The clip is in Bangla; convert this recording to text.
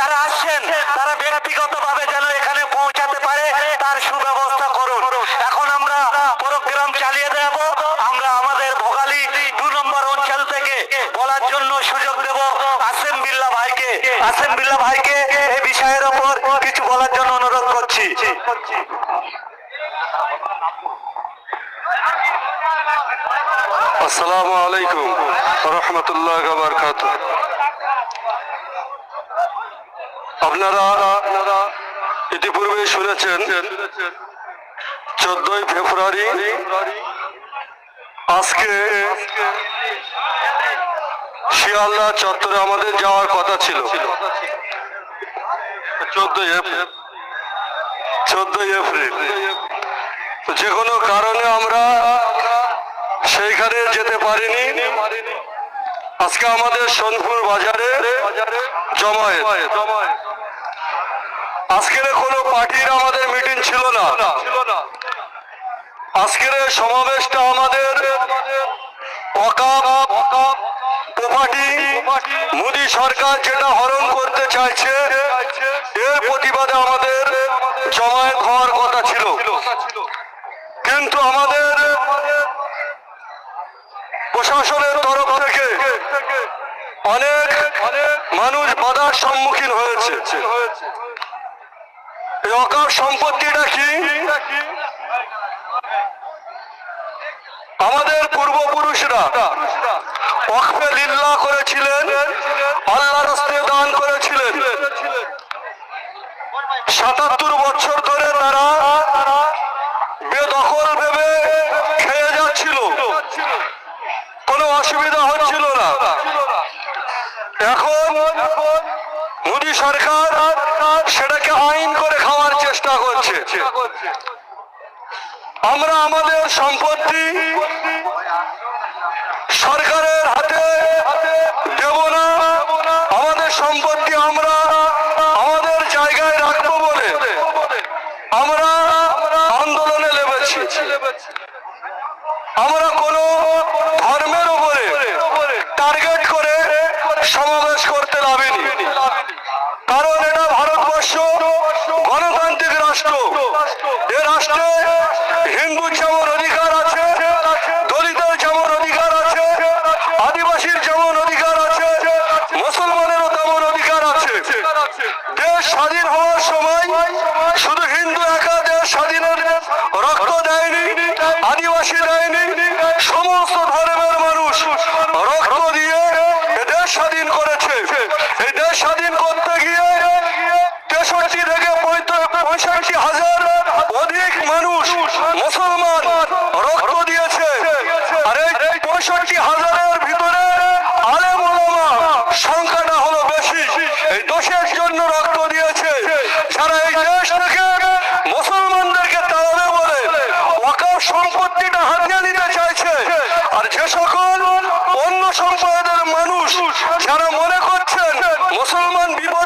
যারা আসছেন তারা ব্যক্তিগতভাবে যেন এখানে পৌঁছাতে পারে তার সুব্যবস্থা করুন। এখন আমরা প্রোগ্রাম চালিয়ে দেব। আমরা আমাদের ভোগালী 2 নম্বর অঞ্চল থেকে বলার জন্য সুযোগ দেব আসেম বিল্লাহ ভাইকে। আসেম বিল্লাহ ভাইকে এই বিষয়ের উপর কিছু বলার জন্য অনুরোধ করছি। আসসালামু আলাইকুম রহমতুল্লাহ বারাকাতুহু। আপনারা ইতিপূর্বে শুনেছেন 14ই ফেব্রুয়ারি আজকে শিয়ালদা চত্বরে আমাদের যাওয়ার কথা ছিল। 14ই এপ্রিল যে কোনো কারণে আমরা সেইখানে যেতে পারিনি। আজকে আমাদের সোনপুর বাজারে জমায়েত। আজকের কোনো পার্টির আমাদের মিটিং ছিল না। আজকের সমাবেশটা আমাদের ওয়াকফ প্রপার্টি মোদী সরকার যেটা হরণ করতে চাইছে এর প্রতিবাদে আমাদের জমায়েত হওয়ার কথা ছিল, কিন্তু আমাদের প্রশাসনের তরফ থেকে অনেক মানুষ বাধার সম্মুখীন হয়েছে। এই ওয়াকফ সম্পত্তিটা কি? আমাদের পূর্বপুরুষরা ওয়াকফে লিল্লাহ করেছিলেন, আল্লাহর রাস্তায় দান করেছিলেন। ৭৭ বছর ধরে তারা বেদখল ভেবে খেয়ে যাচ্ছিল, কোনো অসুবিধা হচ্ছিল না। এখন মোদী সরকার সেটাকে আইন করে খাওয়ার চেষ্টা করছে। আমরা আমাদের সম্পত্তি সরকারের হাতে দেব না, আমাদের সম্পত্তি আমরা আমাদের জায়গায় রাখবো বলে আমরা আন্দোলনে নেমেছি। আমরা কোনো ধর্মের উপরে টার্গেট করে সমাবেশ করতে নামিনি, কারণ এটা ভারতবর্ষ গণতান্ত্রিক রাষ্ট্র। এ রাষ্ট্রে হিন্দুর যেমন অধিকার আছে, দলিতের যেমন অধিকার আছে, আদিবাসীর যেমন অধিকার আছে, মুসলমানেরও তেমন অধিকার আছে। দেশ স্বাধীন হওয়ার সময় শুধু হিন্দু একা দেশ স্বাধীনের রক্ত দেয়নি, আদিবাসী দেয়নি, সমস্ত ধর্মের মানুষ রক্ত দিয়ে দেশ স্বাধীন করেছে। এই দেশ স্বাধীন করতে গিয়ে 63 থেকে 65,000 অধিক মানুষ মুসলমান রক্ত দিয়েছে। আর এই 65,000-এর ভিতরে আলেম ওলামা সংখ্যাটা হলো বেশি। এই দোষের জন্য রক্ত দিয়েছে, যারা এই দেশ থেকে মুসলমানদেরকে তাড়াবে বলে ওয়াকফ সম্পত্তিটা হাতিয়ে নিতে চাইছে। আর যে সকল অন্য সম্প্রদায়ের মানুষ যারা মনে করছেন মুসলমান বিপদ